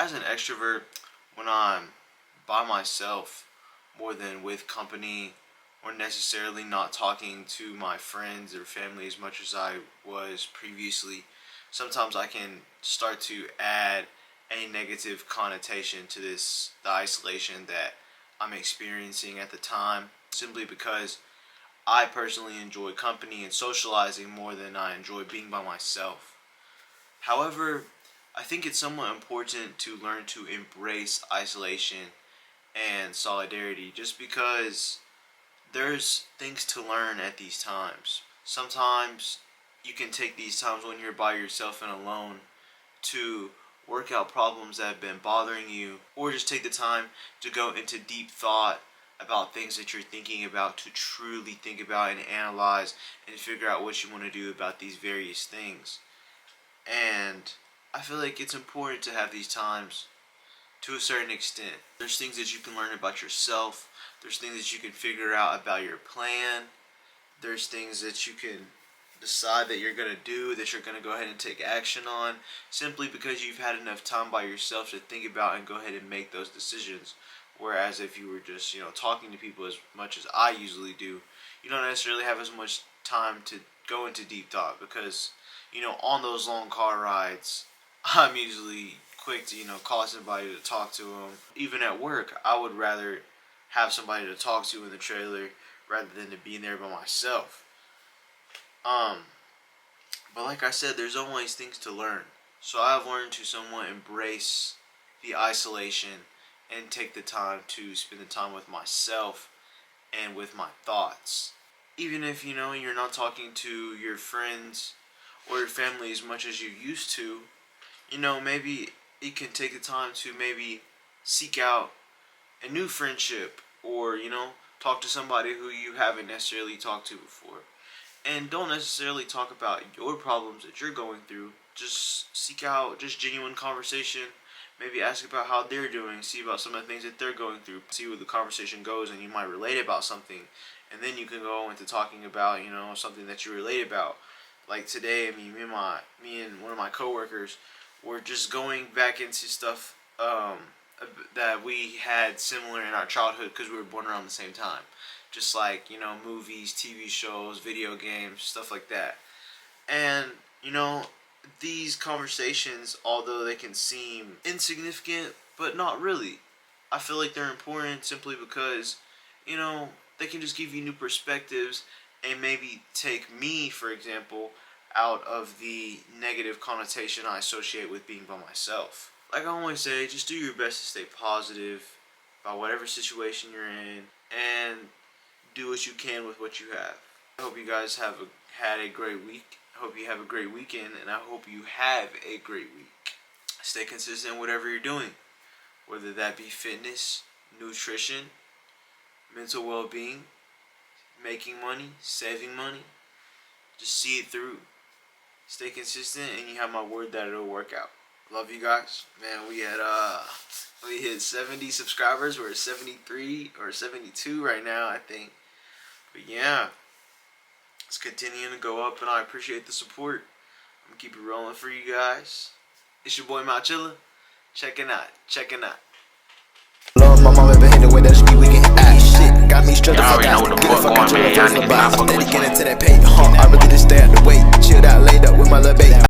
as an extrovert, when I'm by myself more than with company, or necessarily not talking to my friends or family as much as I was previously, sometimes I can start to add a negative connotation to the isolation that I'm experiencing at the time, simply because I personally enjoy company and socializing more than I enjoy being by myself. However, I think it's somewhat important to learn to embrace isolation and solidarity, just because there's things to learn at these times. Sometimes you can take these times when you're by yourself and alone to work out problems that have been bothering you, or just take the time to go into deep thought about things that you're thinking about, to truly think about and analyze and figure out what you want to do about these various things. And I feel like it's important to have these times to a certain extent. There's things that you can learn about yourself. There's things that you can figure out about your plan. There's things that you can decide that you're going to do, that you're going to go ahead and take action on, simply because you've had enough time by yourself to think about and go ahead and make those decisions. Whereas if you were just, talking to people as much as I usually do, you don't necessarily have as much time to go into deep thought, because, on those long car rides, I'm usually quick to, call somebody to talk to them. Even at work, I would rather have somebody to talk to in the trailer rather than to be in there by myself. But like I said, there's always things to learn. So I've learned to somewhat embrace the isolation and take the time to spend the time with myself and with my thoughts. Even if, you're not talking to your friends or your family as much as you used to, maybe you can take the time to maybe seek out a new friendship, or, talk to somebody who you haven't necessarily talked to before. And don't necessarily talk about your problems that you're going through. Just seek out just genuine conversation. Maybe ask about how they're doing. See about some of the things that they're going through. See where the conversation goes, and you might relate about something. And then you can go into talking about, something that you relate about. Like today, me and one of my coworkers were just going back into stuff that we had similar in our childhood, because we were born around the same time. Just like, movies, TV shows, video games, stuff like that. And, these conversations, although they can seem insignificant, but not really, I feel like they're important simply because, they can just give you new perspectives and maybe take me, for example, out of the negative connotation I associate with being by myself. Like I always say, just do your best to stay positive about whatever situation you're in, and do what you can with what you have. I hope you guys have had a great week. I hope you have a great weekend, and I hope you have a great week. Stay consistent in whatever you're doing, whether that be fitness, nutrition, mental well-being, making money, saving money. Just see it through. Stay consistent, and you have my word that it'll work out. Love you guys. Man, we hit 70 subscribers. We're at 73 or 72 right now, I think. But yeah, it's continuing to go up, and I appreciate the support. I'm gonna keep it rolling for you guys. It's your boy Machilla. Checking out. Lord, my mama been hit the way that she be wicked. Shit, got me struck the fuck out. Get the fuck out your face, I'm steady getting to that pay. I really just stay out the way. Chilled out, laid up with my little baby.